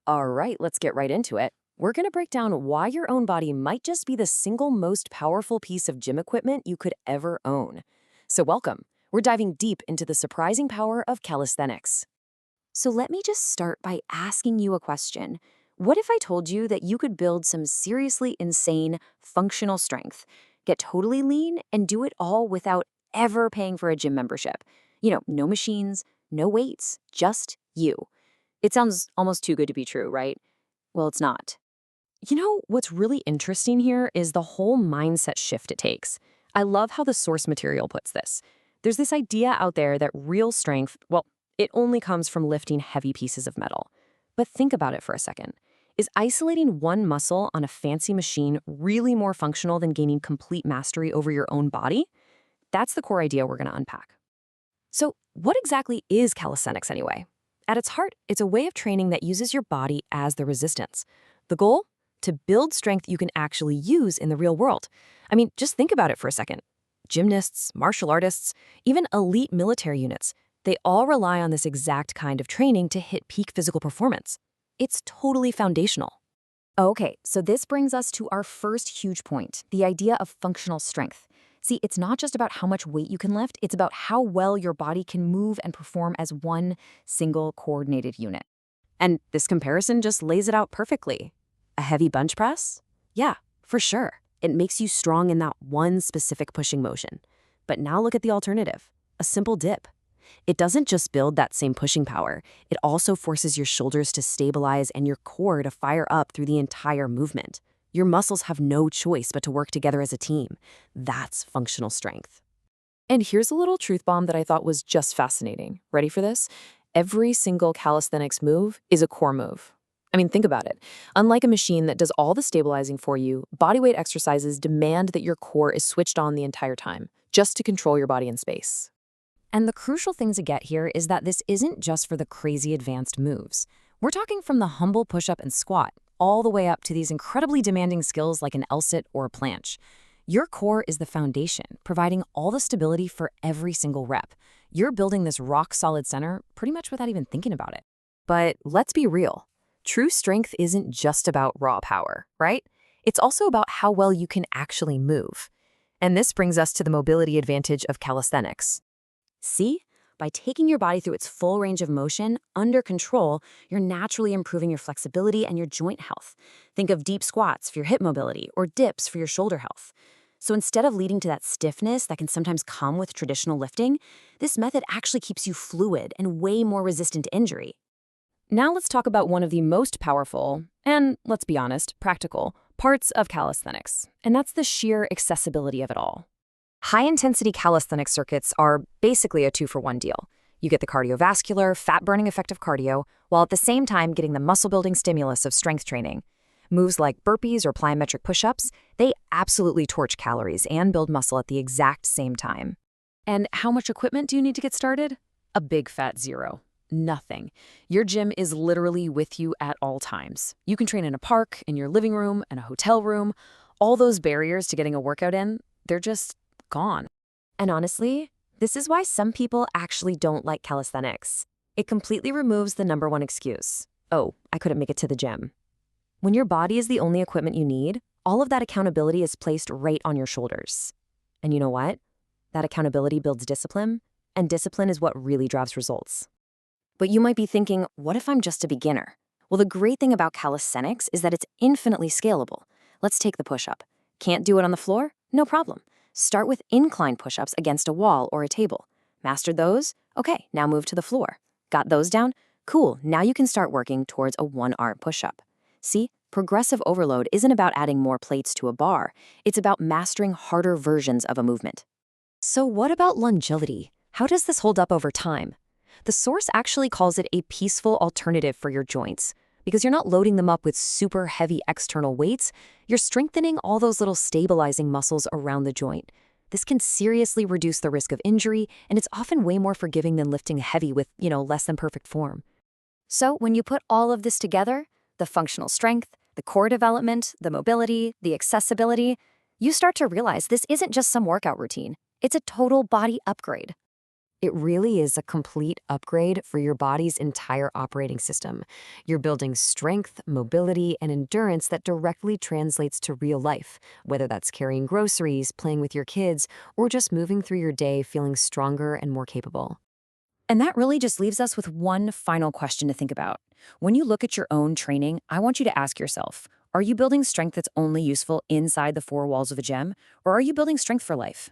All right, let's get right into it. We're going to break down why your own body might just be the single most powerful piece of gym equipment you could ever own. So, welcome. We're diving deep into the surprising power of calisthenics. So let me just start by asking you a question. What if I told you that you could build some seriously insane functional strength, get totally lean, and do it all without ever paying for a gym membership? No machines, no weights, just you. It sounds almost too good to be true, right? Well, it's not. What's really interesting here is the whole mindset shift it takes. I love how the source material puts this. There's this idea out there that real strength, well, it only comes from lifting heavy pieces of metal. But think about it for a second. Is isolating one muscle on a fancy machine really more functional than gaining complete mastery over your own body? That's the core idea we're going to unpack. So, what exactly is calisthenics anyway? At its heart, it's a way of training that uses your body as the resistance. The goal? To build strength you can actually use in the real world. I mean, just think about it for a second. Gymnasts, martial artists, even elite military units, they all rely on this exact kind of training to hit peak physical performance. It's totally foundational. Okay, so this brings us to our first huge point, the idea of functional strength. See, it's not just about how much weight you can lift, it's about how well your body can move and perform as one single coordinated unit. And this comparison just lays it out perfectly. A heavy bench press? Yeah, for sure. It makes you strong in that one specific pushing motion. But now look at the alternative, a simple dip. It doesn't just build that same pushing power, it also forces your shoulders to stabilize and your core to fire up through the entire movement. Your muscles have no choice but to work together as a team. That's functional strength. And here's a little truth bomb that I thought was just fascinating. Ready for this? Every single calisthenics move is a core move. I mean, think about it. Unlike a machine that does all the stabilizing for you, bodyweight exercises demand that your core is switched on the entire time, just to control your body in space. And the crucial thing to get here is that this isn't just for the crazy advanced moves. We're talking from the humble push-up and squat, all the way up to these incredibly demanding skills like an L-sit or a planche. Your core is the foundation, providing all the stability for every single rep. You're building this rock-solid center pretty much without even thinking about it. But let's be real. True strength isn't just about raw power, right? It's also about how well you can actually move. And this brings us to the mobility advantage of calisthenics. See? By taking your body through its full range of motion, under control, you're naturally improving your flexibility and your joint health. Think of deep squats for your hip mobility or dips for your shoulder health. So instead of leading to that stiffness that can sometimes come with traditional lifting, this method actually keeps you fluid and way more resistant to injury. Now let's talk about one of the most powerful, and let's be honest, practical, parts of calisthenics, and that's the sheer accessibility of it all. High-intensity calisthenic circuits are basically a two-for-one deal. You get the cardiovascular, fat-burning effect of cardio, while at the same time getting the muscle-building stimulus of strength training. Moves like burpees or plyometric push-ups, they absolutely torch calories and build muscle at the exact same time. And how much equipment do you need to get started? A big fat zero. Nothing. Your gym is literally with you at all times. You can train in a park, in your living room, in a hotel room. All those barriers to getting a workout in, they're just gone. And honestly, this is why some people actually don't like calisthenics. It completely removes the number one excuse. Oh, I couldn't make it to the gym. When your body is the only equipment you need, all of that accountability is placed right on your shoulders. And you know what? That accountability builds discipline, and discipline is what really drives results. But you might be thinking, what if I'm just a beginner? Well, the great thing about calisthenics is that it's infinitely scalable. Let's take the push-up. Can't do it on the floor? No problem. Start with incline push-ups against a wall or a table. Mastered those? Okay, now move to the floor. Got those down? Cool, now you can start working towards a one-arm push-up. See, progressive overload isn't about adding more plates to a bar. It's about mastering harder versions of a movement. So what about longevity? How does this hold up over time? The source actually calls it a peaceful alternative for your joints. Because you're not loading them up with super heavy external weights, you're strengthening all those little stabilizing muscles around the joint. This can seriously reduce the risk of injury, and it's often way more forgiving than lifting heavy with, less than perfect form. So when you put all of this together, the functional strength, the core development, the mobility, the accessibility, you start to realize this isn't just some workout routine. It's a total body upgrade. It really is a complete upgrade for your body's entire operating system. You're building strength, mobility, and endurance that directly translates to real life, whether that's carrying groceries, playing with your kids, or just moving through your day feeling stronger and more capable. And that really just leaves us with one final question to think about. When you look at your own training, I want you to ask yourself, are you building strength that's only useful inside the four walls of a gym, or are you building strength for life?